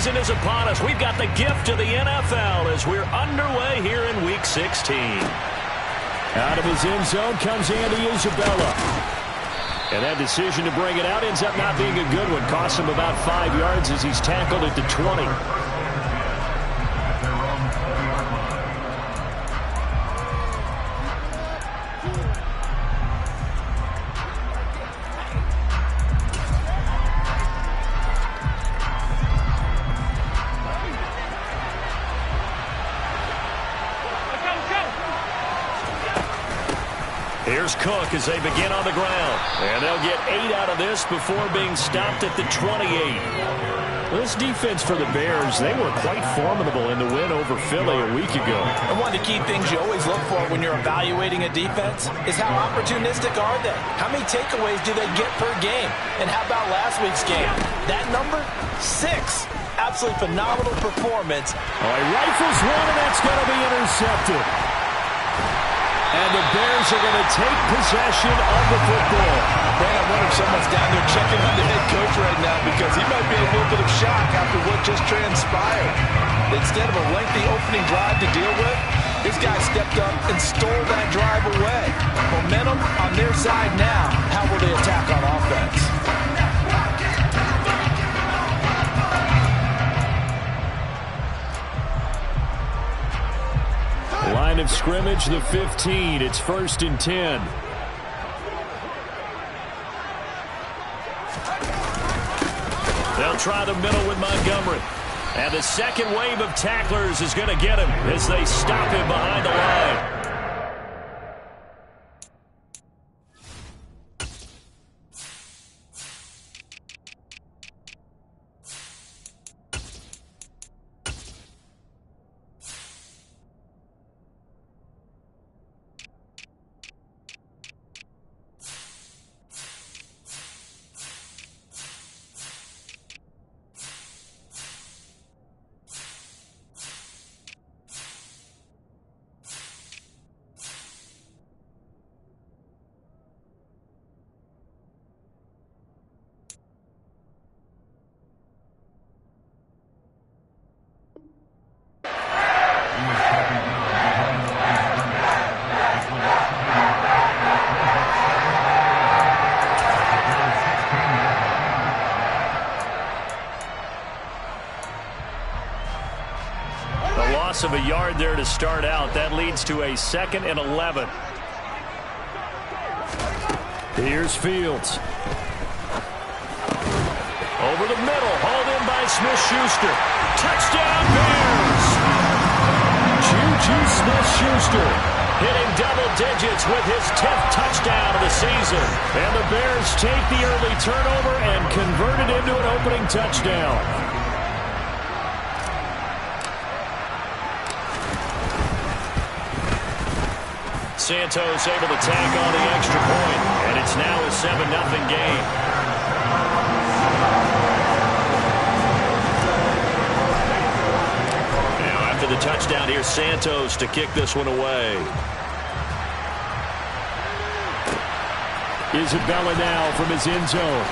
season is upon us. We've got the gift of the NFL as we're underway here in Week 16. Out of his end zone comes Andy Isabella. And that decision to bring it out ends up not being a good one. Costs him about 5 yards as he's tackled at the 20. Here's Cook as they begin on the ground. And they'll get 8 out of this before being stopped at the 28. This defense for the Bears, they were quite formidable in the win over Philly a week ago. And one of the key things you always look for when you're evaluating a defense is how opportunistic are they? How many takeaways do they get per game? And how about last week's game? That number? 6. Absolutely phenomenal performance. All right, rifles one, and that's going to be intercepted. And the Bears are going to take possession of the football. Man, I wonder if someone's down there checking on the head coach right now because he might be in a little bit of shock after what just transpired. Instead of a lengthy opening drive to deal with, this guy stepped up and stole that drive away. Momentum on their side now. How will they attack on offense? Line of scrimmage, the 15. It's 1st and 10. They'll try the middle with Montgomery. And the second wave of tacklers is going to get him as they stop him behind the line. Of a yard there to start out. That leads to a 2nd and 11. Here's Fields. Over the middle, hauled in by Smith-Schuster. Touchdown Bears! Juju Smith-Schuster hitting double digits with his 10th touchdown of the season. And the Bears take the early turnover and convert it into an opening touchdown. Santos able to tack on the extra point, and it's now a 7-0 game. Now after the touchdown, here's Santos to kick this one away. Isabella now from his end zone.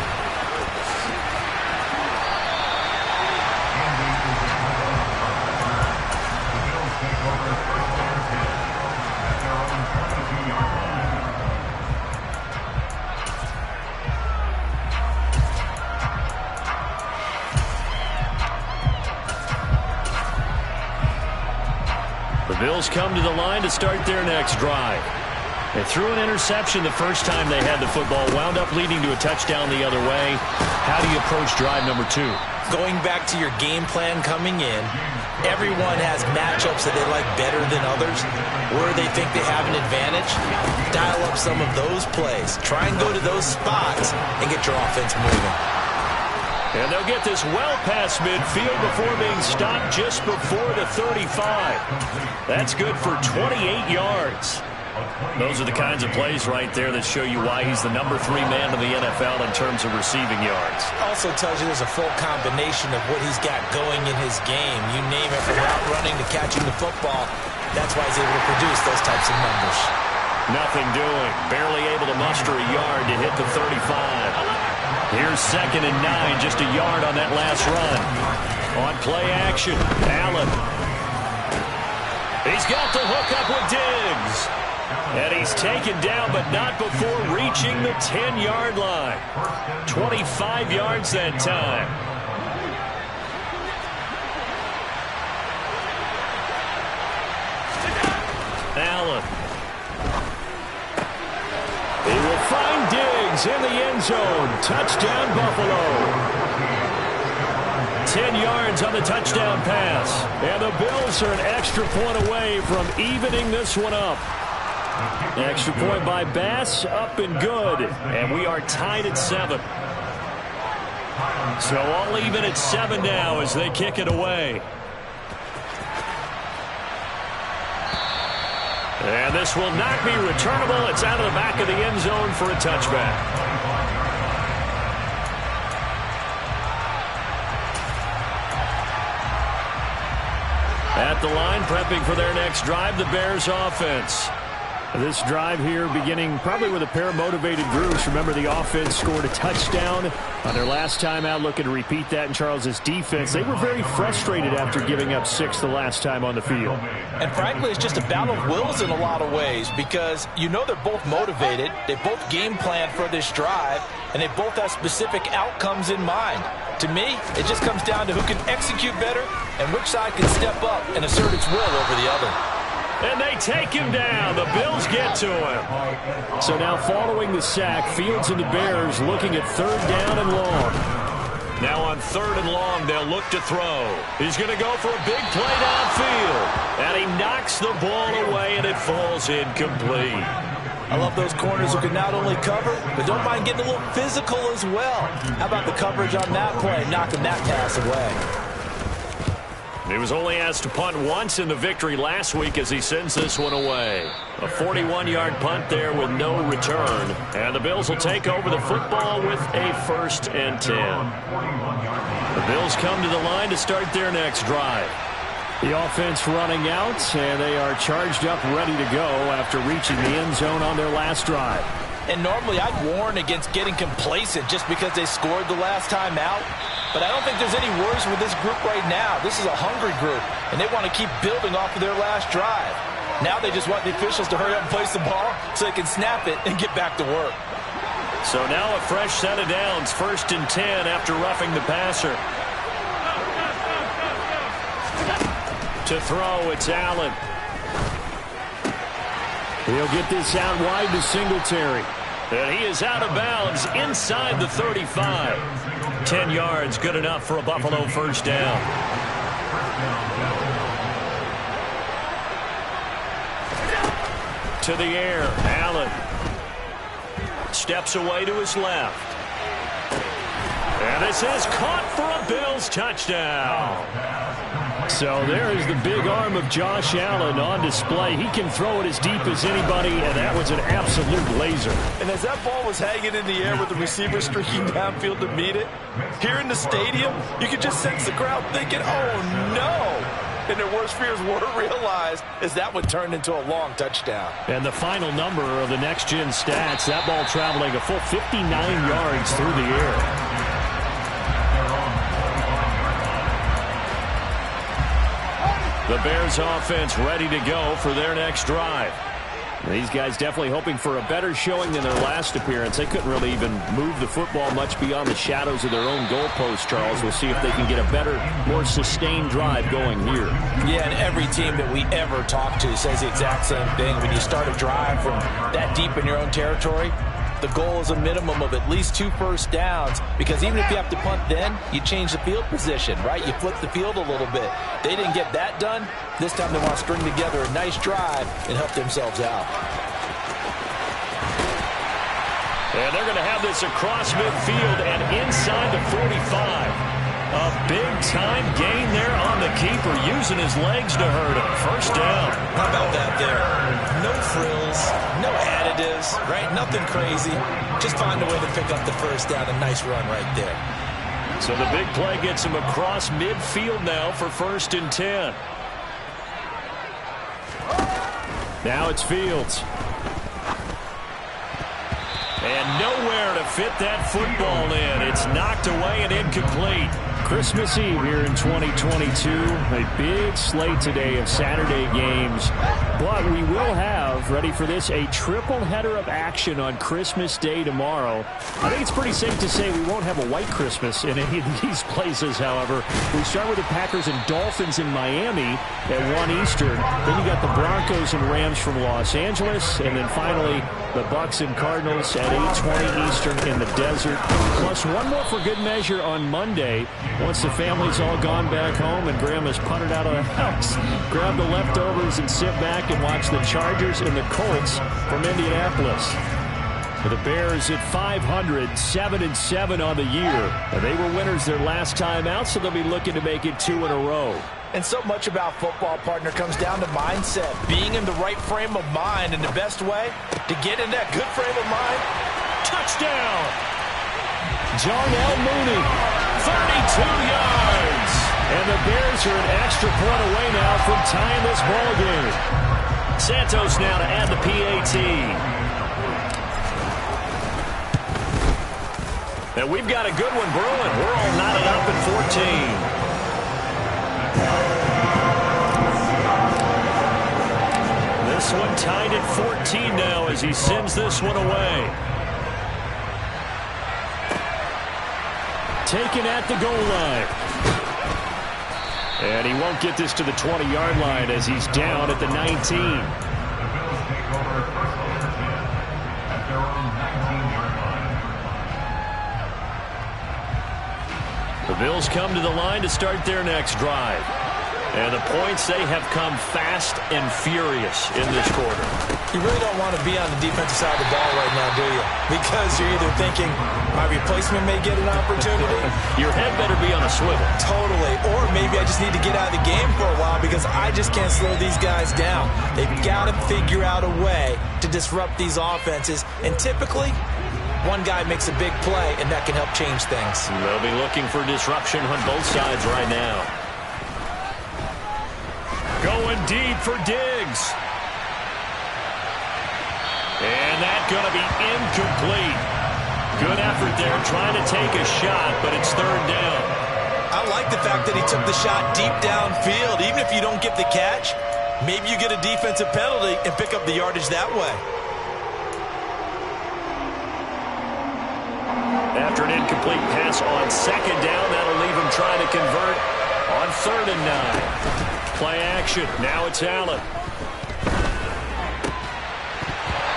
Bills come to the line to start their next drive. They threw an interception the first time they had the football, wound up leading to a touchdown the other way. How do you approach drive number 2? Going back to your game plan coming in, everyone has matchups that they like better than others, where they think they have an advantage. Dial up some of those plays. Try and go to those spots and get your offense moving. And they'll get this well past midfield before being stopped just before the 35. That's good for 28 yards. Those are the kinds of plays right there that show you why he's the number 3 man in the NFL in terms of receiving yards. Also tells you there's a full combination of what he's got going in his game. You name it, from route running to catching the football. That's why he's able to produce those types of numbers. Nothing doing. Barely able to muster a yard to hit the 35. Here's 2nd and 9, just a yard on that last run. On play action, Allen. He's got the hook up with Diggs. And he's taken down, but not before reaching the 10-yard line. 25 yards that time. Allen. He will find Diggs in the end zone. Touchdown, Buffalo. 10 yards on the touchdown pass. And the Bills are an extra point away from evening this one up. Extra point by Bass, up and good. And we are tied at 7. So all even at 7 now as they kick it away. And this will not be returnable. It's out of the back of the end zone for a touchback. At the line, prepping for their next drive, the Bears offense. This drive here beginning probably with a pair of motivated groups. Remember, the offense scored a touchdown on their last time out. Looking to repeat that in Charles's defense. They were very frustrated after giving up 6 the last time on the field. And frankly, it's just a battle of wills in a lot of ways because you know they're both motivated. They both game plan for this drive, and they both have specific outcomes in mind. To me, it just comes down to who can execute better and which side can step up and assert its will over the other. And they take him down. The Bills get to him. So now following the sack, Fields and the Bears looking at 3rd down and long. Now on 3rd and long, they'll look to throw. He's going to go for a big play downfield. And he knocks the ball away, and it falls incomplete. I love those corners who can not only cover, but don't mind getting a little physical as well. How about the coverage on that play, knocking that pass away? He was only asked to punt once in the victory last week as he sends this one away. A 41-yard punt there with no return. And the Bills will take over the football with a 1st and 10. The Bills come to the line to start their next drive. The offense running out, and they are charged up, ready to go after reaching the end zone on their last drive. And normally I'd warn against getting complacent just because they scored the last time out. But I don't think there's any worries with this group right now. This is a hungry group, and they want to keep building off of their last drive. Now they just want the officials to hurry up and place the ball so they can snap it and get back to work. So now a fresh set of downs, 1st and 10 after roughing the passer. To throw, it's Allen. He'll get this out wide to Singletary. And he is out of bounds inside the 35. 10 yards, good enough for a Buffalo 1st down. To the air, Allen. Steps away to his left. And this is caught for a Bills touchdown. So there is the big arm of Josh Allen on display. He can throw it as deep as anybody, and that was an absolute laser. And as that ball was hanging in the air with the receiver streaking downfield to meet it, here in the stadium, you could just sense the crowd thinking, oh, no. And their worst fears were realized as that one turned into a long touchdown. And the final number of the next-gen stats, that ball traveling a full 59 yards through the air. The Bears offense ready to go for their next drive. These guys definitely hoping for a better showing than their last appearance. They couldn't really even move the football much beyond the shadows of their own goalpost, Charles. We'll see if they can get a better, more sustained drive going here. Yeah, and every team that we ever talk to says the exact same thing. When you start a drive from that deep in your own territory, the goal is a minimum of at least 2 first downs, because even if you have to punt then, you change the field position, right? You flip the field a little bit. They didn't get that done. This time they want to string together a nice drive and help themselves out. And they're going to have this across midfield and inside the 45. A big-time gain there on the keeper, using his legs to hurt him. 1st down. How about that there? No frills, no additives, right? Nothing crazy. Just find a way to pick up the 1st down. A nice run right there. So the big play gets him across midfield now for 1st and 10. Now it's Fields. And nowhere to fit that football in. It's knocked away and incomplete. Christmas Eve here in 2022. A big slate today of Saturday games. But we will have, ready for this, a triple header of action on Christmas Day tomorrow. I think it's pretty safe to say we won't have a white Christmas in any of these places, however. We start with the Packers and Dolphins in Miami at 1 Eastern. Then you got the Broncos and Rams from Los Angeles. And then finally, the Bucs and Cardinals at 8:20 Eastern in the desert. Plus one more for good measure on Monday. Once the family's all gone back home and Grandma's puttered out of the house, grab the leftovers and sit back and watch the Chargers and the Colts from Indianapolis. The Bears at 500, 7-7 on the year. They were winners their last time out, so they'll be looking to make it 2 in a row. And so much about football, partner, comes down to mindset. Being in the right frame of mind, and the best way to get in that good frame of mind. Touchdown! Darnell Mooney, 32 yards. And the Bears are an extra point away now from tying this ball game. Santos now to add the PAT. And we've got a good one brewing. We're all knotted up at 14. This one tied at 14 now as he sends this one away. Taken at the goal line. And he won't get this to the 20-yard line as he's down at the 19. The Bills come to the line to start their next drive. And the points, they have come fast and furious in this quarter. You really don't want to be on the defensive side of the ball right now, do you? Because you're either thinking, my replacement may get an opportunity. Your head better be on a swivel. Totally. Or maybe I just need to get out of the game for a while because I just can't slow these guys down. They've got to figure out a way to disrupt these offenses. And typically, one guy makes a big play, and that can help change things. They'll be looking for disruption on both sides right now. Going deep for Diggs. And that's going to be incomplete. Good effort there trying to take a shot, but it's third down. I like the fact that he took the shot deep downfield. Even if you don't get the catch, maybe you get a defensive penalty and pick up the yardage that way. After an incomplete pass on second down, that'll leave him trying to convert on 3rd and 9. Play action. Now it's Allen.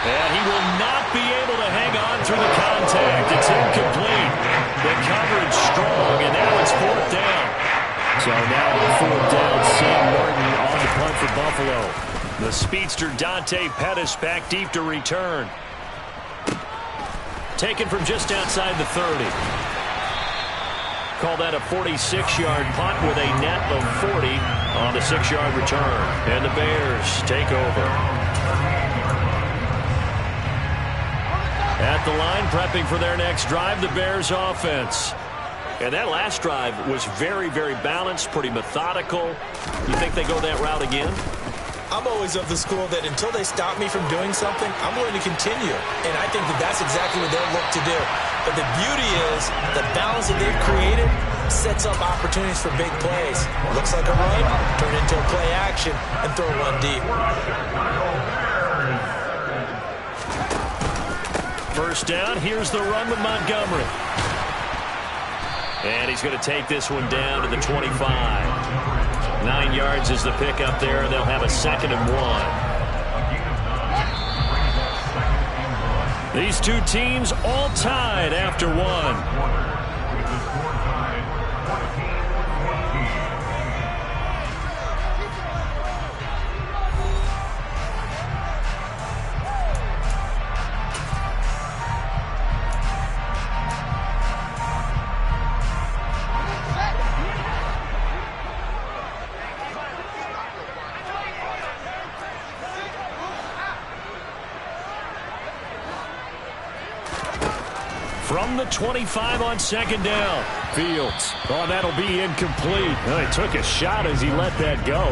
And he will not be able to hang on through the contact. It's incomplete. The coverage strong, and now it's 4th down. So now on 4th down, Sam Martin on the punt for Buffalo. The speedster Dante Pettis back deep to return. Taken from just outside the 30. Call that a 46-yard punt with a net of 40 on the 6-yard return. And the Bears take over. At the line, prepping for their next drive, the Bears offense. And that last drive was very, very balanced, pretty methodical. You think they go that route again? I'm always of the school that until they stop me from doing something, I'm going to continue. And I think that that's exactly what they'll look to do. But the beauty is the balance that they've created sets up opportunities for big plays. Looks like a run, turn into a play action, and throw one deep. First down, here's the run with Montgomery. And he's going to take this one down to the 25. 9 yards is the pickup there, and they'll have a 2nd and 1. These two teams all tied after one. From the 25 on 2nd down. Fields. Oh, that'll be incomplete. Well, he took a shot as he let that go.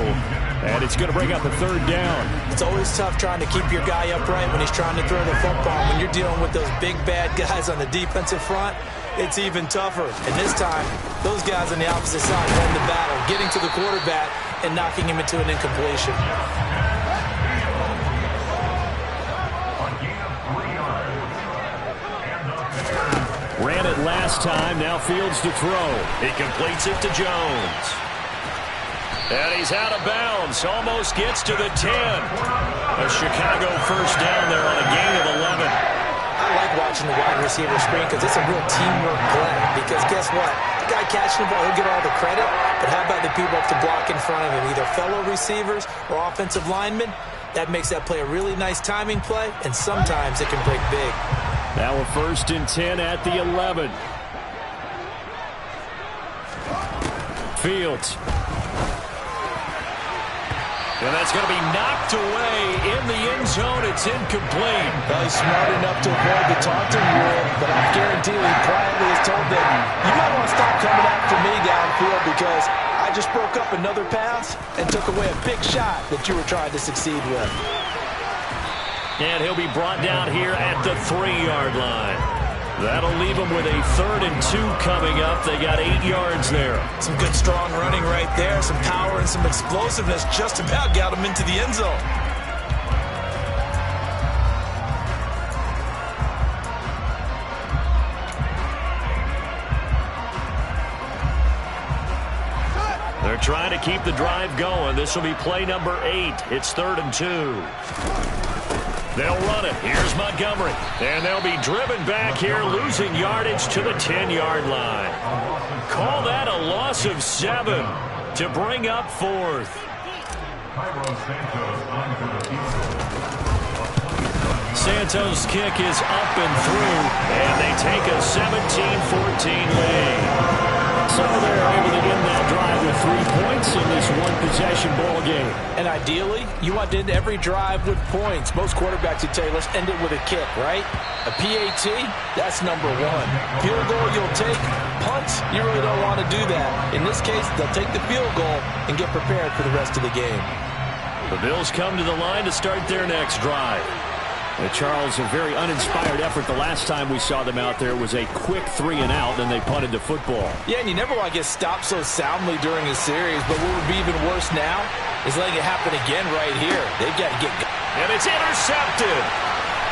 And it's going to bring up a 3rd down. It's always tough trying to keep your guy upright when he's trying to throw the football. When you're dealing with those big, bad guys on the defensive front, it's even tougher. And this time, those guys on the opposite side won the battle, getting to the quarterback and knocking him into an incompletion. Ran it last time, now Fields to throw. He completes it to Jones. And he's out of bounds, almost gets to the 10. A Chicago first down there on a gain of 11. I like watching the wide receiver screen because it's a real teamwork play. Because guess what? The guy catching the ball, he'll get all the credit. But how about the people up to block in front of him, either fellow receivers or offensive linemen? That makes that play a really nice timing play, and sometimes it can break big. Now a 1st and 10 at the 11. Fields. And that's going to be knocked away in the end zone. It's incomplete. Well, he's smart enough to avoid the taunting rule, but I guarantee he quietly has told them, you might want to stop coming after me downfield because I just broke up another pass and took away a big shot that you were trying to succeed with. And he'll be brought down here at the 3-yard line. That'll leave them with a 3rd and 2 coming up. They got 8 yards there. Some good strong running right there. Some power and some explosiveness just about got him into the end zone. They're trying to keep the drive going. This will be play number 8. It's 3rd and 2. They'll run it. Here's Montgomery. And they'll be driven back here, losing yardage to the 10-yard line. Call that a loss of 7 to bring up 4th. Santos' kick is up and through, and they take a 17-14 lead. So they're able to end that drive with 3 points in this one-possession ball game. And ideally, you want to end every drive with points. Most quarterbacks would tell you, let's end it with a kick, right? A PAT, that's number 1. Field goal you'll take. Punts, you really don't want to do that. In this case, they'll take the field goal and get prepared for the rest of the game. The Bills come to the line to start their next drive. Charles, a very uninspired effort. The last time we saw them out there was a quick 3 and out, and they punted the football. Yeah, and you never want to get stopped so soundly during a series, but what would be even worse now is letting it happen again right here. They've got to get... And it's intercepted.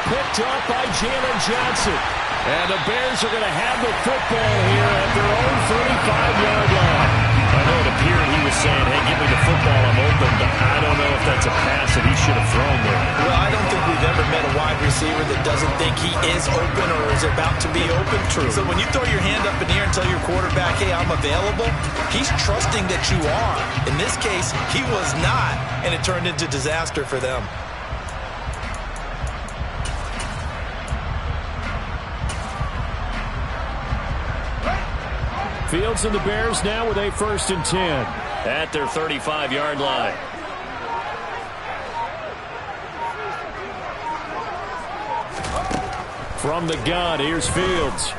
Picked up by Jalen Johnson. And the Bears are going to have the football here at their own 35-yard line. I know it appeared he was saying, hey, give me the football, I'm open, but I don't know if that's a pass that he should have thrown there. Well, I don't think we've ever met a wide receiver that doesn't think he is open or is about to be open. True. So when you throw your hand up in the air and tell your quarterback, hey, I'm available, he's trusting that you are. In this case, he was not, and it turned into disaster for them. Fields and the Bears now with a 1st and 10. At their 35-yard line. From the gun, here's Fields.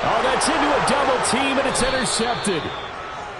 Oh, that's into a double team, and it's intercepted.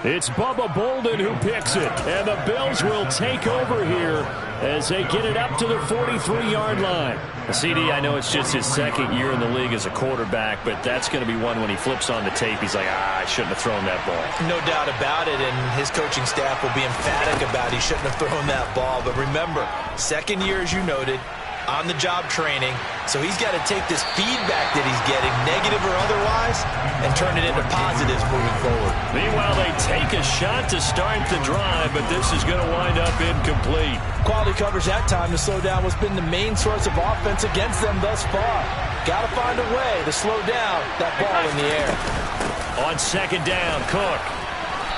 It's Bubba Bolden who picks it, and the Bills will take over here as they get it up to the 43-yard line. CD, I know it's just his 2nd year in the league as a quarterback, but that's going to be one when he flips on the tape, he's like, I shouldn't have thrown that ball. No doubt about it, and his coaching staff will be emphatic about he shouldn't have thrown that ball. But remember, 2nd year, as you noted, on-the-job training, so he's got to take this feedback that he's getting, negative or otherwise, and turn it into positives moving forward. Meanwhile, they take a shot to start the drive, but this is going to wind up incomplete. Quality coverage that time to slow down what's been the main source of offense against them thus far. Got to find a way to slow down that ball in the air. On 2nd down, Cook.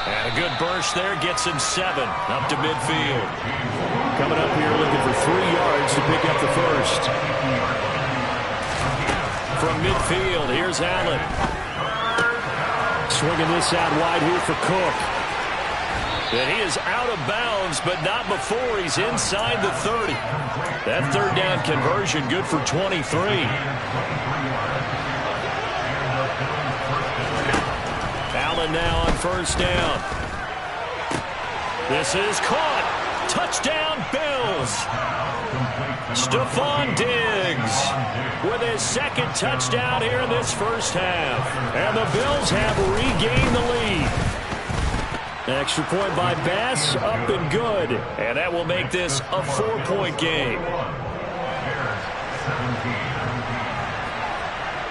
And a good burst there gets him 7 up to midfield. Coming up here looking for 3 yards to pick up the 1st. From midfield, here's Allen. Swinging this out wide here for Cook. And he is out of bounds, but not before he's inside the 30. That 3rd down conversion good for 23. Allen now on 1st down. This is caught. Touchdown, Bills. Stephon Diggs with his second touchdown here in this first half. And the Bills have regained the lead. Extra point by Bass, up and good. And that will make this a 4-point game.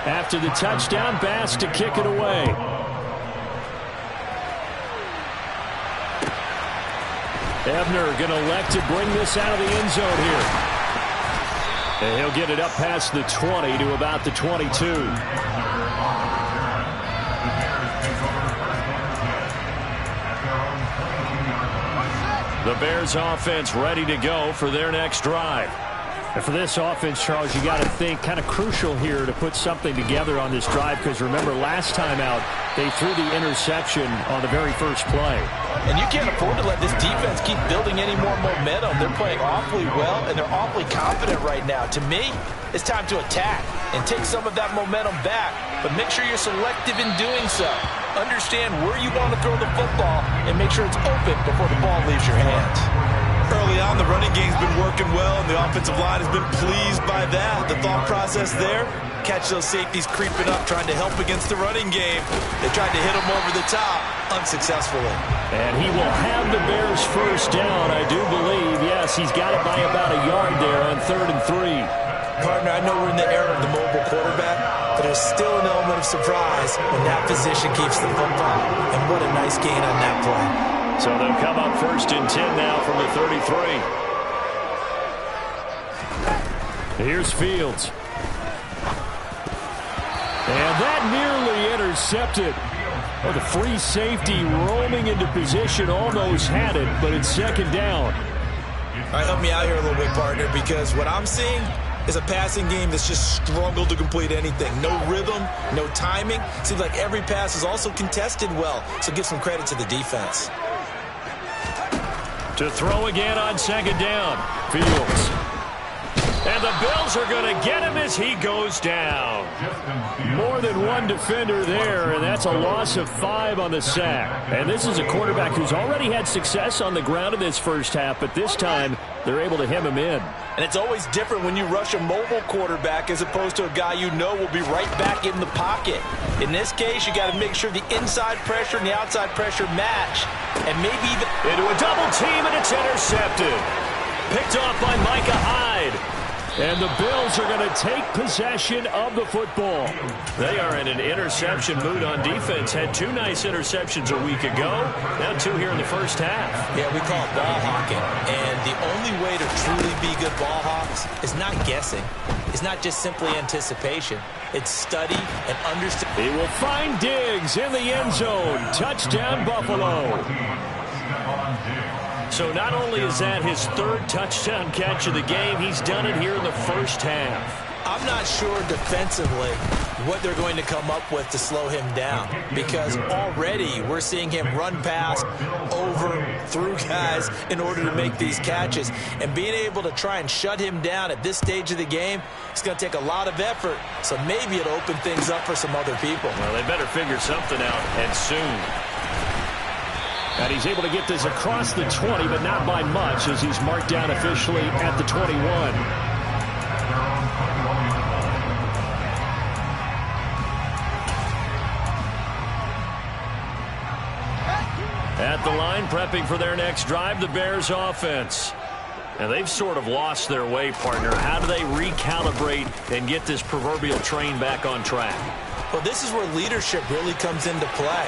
After the touchdown, Bass to kick it away. Ebner going to elect to bring this out of the end zone here. And he'll get it up past the 20 to about the 22. The Bears offense ready to go for their next drive. And for this offense, Charles, you got to think kind of crucial here to put something together on this drive, because remember last time out they threw the interception on the very first play. And you can't afford to let this defense keep building any more momentum. They're playing awfully well, and they're awfully confident right now. To me, it's time to attack and take some of that momentum back, but make sure you're selective in doing so. Understand where you want to throw the football and make sure it's open before the ball leaves your hands. Early on, the running game's been working well, and the offensive line has been pleased by that. The thought process there, catch those safeties creeping up, trying to help against the running game. They tried to hit them over the top, unsuccessfully. And he will have the Bears first down, I do believe. Yes, he's got it by about a yard there on 3rd and 3. Partner, I know we're in the era of the mobile quarterback, but there's still an element of surprise when that position keeps the football. And what a nice gain on that play. So they'll come up 1st and 10 now from the 33. Here's Fields. And that nearly intercepted. Oh, the free safety roaming into position almost had it, but it's 2nd down. All right, help me out here a little bit, partner, because what I'm seeing is a passing game that's just struggled to complete anything. No rhythm, no timing. Seems like every pass is also contested well, so give some credit to the defense. To throw again on 2nd down. Fields. And the Bills are going to get him as he goes down. More than one defender there, and that's a loss of 5 on the sack. And this is a quarterback who's already had success on the ground in this first half, but this time they're able to hem him in. And it's always different when you rush a mobile quarterback as opposed to a guy you know will be right back in the pocket. In this case, you got to make sure the inside pressure and the outside pressure match. And maybe even into a double team, and it's intercepted. Picked off by Micah Hyde. And the Bills are going to take possession of the football. They are in an interception mood on defense. Had 2 nice interceptions a week ago. Now 2 here in the first half. Yeah, we call it ball hawking. And the only way to truly be good ball hawks is not guessing. It's not just simply anticipation. It's study and understand. He will find Diggs in the end zone. Touchdown, Buffalo. So not only is that his 3rd touchdown catch of the game, he's done it here in the first half. I'm not sure defensively what they're going to come up with to slow him down, because already we're seeing him run past, over, through guys in order to make these catches. And being able to try and shut him down at this stage of the game, it's going to take a lot of effort. So maybe it'll open things up for some other people. Well, they better figure something out, and soon. And he's able to get this across the 20, but not by much, as he's marked down officially at the 21. At the line, prepping for their next drive, the Bears offense. And they've sort of lost their way, partner. How do they recalibrate and get this proverbial train back on track? Well, this is where leadership really comes into play.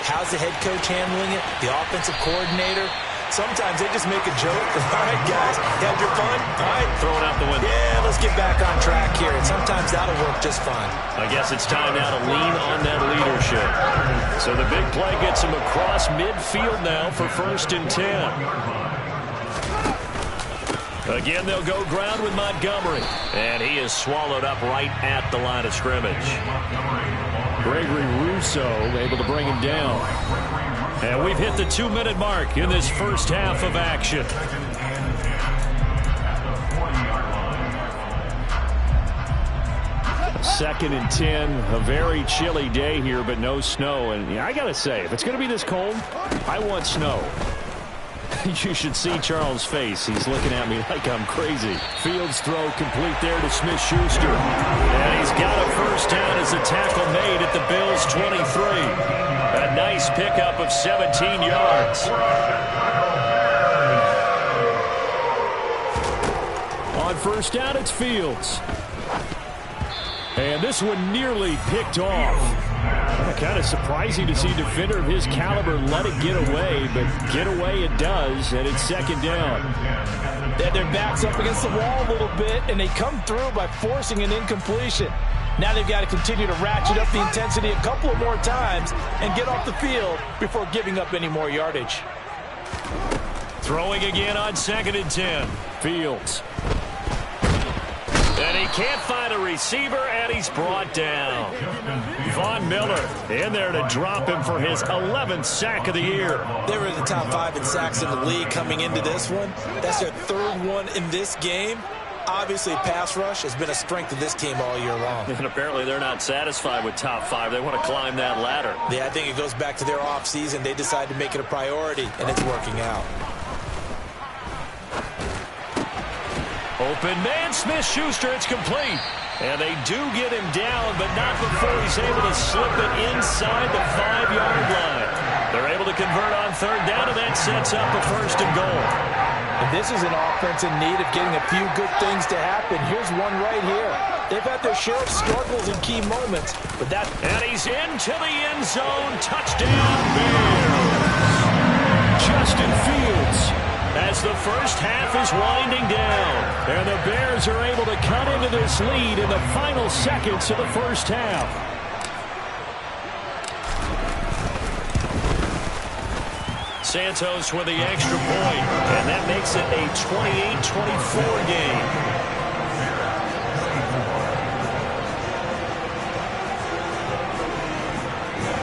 How's the head coach handling it? The offensive coordinator? Sometimes they just make a joke. All right, guys, you had your fun? All right. Throw it out the window. Yeah, let's get back on track here. And sometimes that'll work just fine. I guess it's time now to lean on that leadership. So the big play gets him across midfield now for 1st and 10. Again, they'll go ground with Montgomery. And he is swallowed up right at the line of scrimmage. Gregory Rousseau able to bring him down. And we've hit the 2-minute mark in this first half of action. 2nd and 10. A very chilly day here, but no snow. And I got to say, if it's going to be this cold, I want snow. You should see Charles' face. He's looking at me like I'm crazy. Fields throw complete there to Smith-Schuster. And he's got a first down as a tackle made at the Bills' 23. A nice pickup of 17 yards. On first down, it's Fields. And this one nearly picked off. Kind of surprising to see a defender of his caliber let it get away, but get away it does, and it's second down. They had their backs up against the wall a little bit, and they come through by forcing an incompletion. Now they've got to continue to ratchet up the intensity a couple of more times and get off the field before giving up any more yardage. Throwing again on 2nd and 10. Fields. And he can't find a receiver, and he's brought down. Von Miller in there to drop him for his 11th sack of the year. They were in the top 5 in sacks in the league coming into this one. That's their 3rd one in this game. Obviously, pass rush has been a strength of this team all year long. And apparently they're not satisfied with top 5. They want to climb that ladder. Yeah, I think it goes back to their offseason. They decided to make it a priority, and it's working out. Open man, Smith-Schuster, it's complete. And they do get him down, but not before he's able to slip it inside the 5-yard line. They're able to convert on 3rd down, and that sets up a 1st and goal. And this is an offense in need of getting a few good things to happen. Here's one right here. They've had their share of struggles in key moments, but that... And he's into the end zone. Touchdown, Bears. Justin Fields, as the first half is winding down. And the Bears are able to cut into this lead in the final seconds of the first half. Santos with the extra point, and that makes it a 28-24 game.